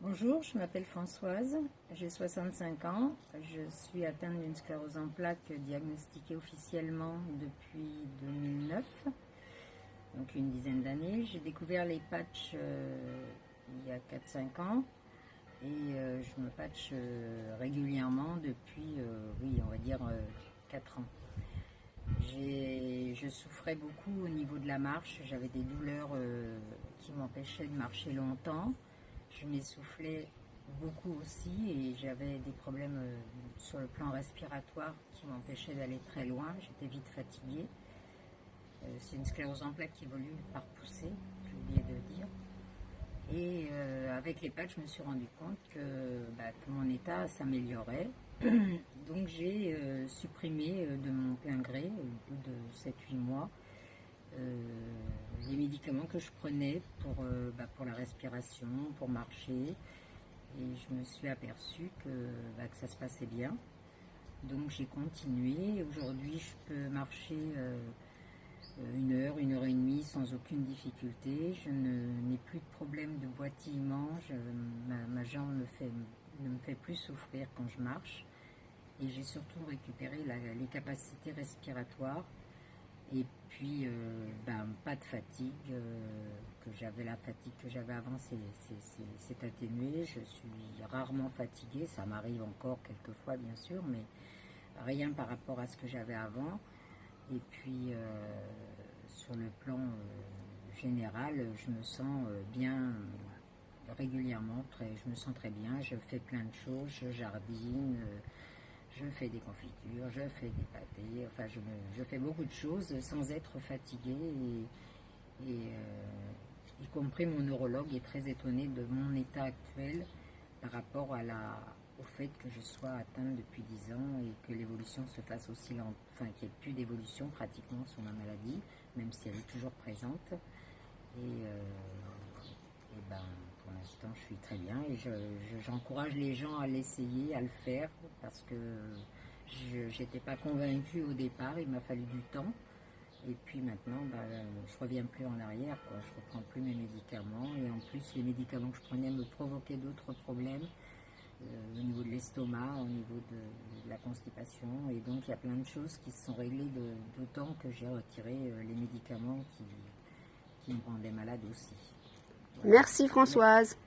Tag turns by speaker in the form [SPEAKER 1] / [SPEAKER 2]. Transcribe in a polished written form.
[SPEAKER 1] Bonjour, je m'appelle Françoise, j'ai 65 ans, je suis atteinte d'une sclérose en plaques diagnostiquée officiellement depuis 2009, donc une dizaine d'années. J'ai découvert les patchs il y a 4-5 ans et je me patche régulièrement depuis, oui, on va dire 4 ans. Je souffrais beaucoup au niveau de la marche, j'avais des douleurs qui m'empêchaient de marcher longtemps. Je m'essoufflais beaucoup aussi et j'avais des problèmes sur le plan respiratoire qui m'empêchaient d'aller très loin. J'étais vite fatiguée. C'est une sclérose en plaques qui évolue par poussée, j'ai oublié de dire. Et avec les patchs, je me suis rendu compte que mon état s'améliorait. Donc j'ai supprimé de mon plein gré, au bout de 7-8 mois, les médicaments que je prenais pour la respiration, pour marcher. Et je me suis aperçue que ça se passait bien. Donc j'ai continué. Aujourd'hui, je peux marcher 1 heure et demie sans aucune difficulté. Je n'ai plus de problème de boitillement. Ma jambe ne me fait plus souffrir quand je marche. Et j'ai surtout récupéré les capacités respiratoires. Et puis, pas de fatigue, la fatigue que j'avais avant c'est atténué. Je suis rarement fatiguée, ça m'arrive encore quelquefois bien sûr, mais rien par rapport à ce que j'avais avant. Et puis, sur le plan général, je me sens bien régulièrement, je me sens très bien, je fais plein de choses, je jardine. Je fais des confitures, je fais des pâtés, enfin je fais beaucoup de choses sans être fatiguée y compris mon neurologue est très étonné de mon état actuel par rapport au fait que je sois atteinte depuis 10 ans et que l'évolution se fasse aussi lente, enfin qu'il n'y ait plus d'évolution pratiquement sur ma maladie, même si elle est toujours présente. Pour l'instant, je suis très bien et j'encourage les gens à l'essayer, à le faire, parce que je n'étais pas convaincue au départ, il m'a fallu du temps. Et puis maintenant, je ne reviens plus en arrière, quoi. Je ne reprends plus mes médicaments. Et en plus, les médicaments que je prenais me provoquaient d'autres problèmes au niveau de l'estomac, au niveau de la constipation. Et donc, il y a plein de choses qui se sont réglées d'autant que j'ai retiré les médicaments qui me rendaient malade aussi. Voilà.
[SPEAKER 2] Merci Françoise.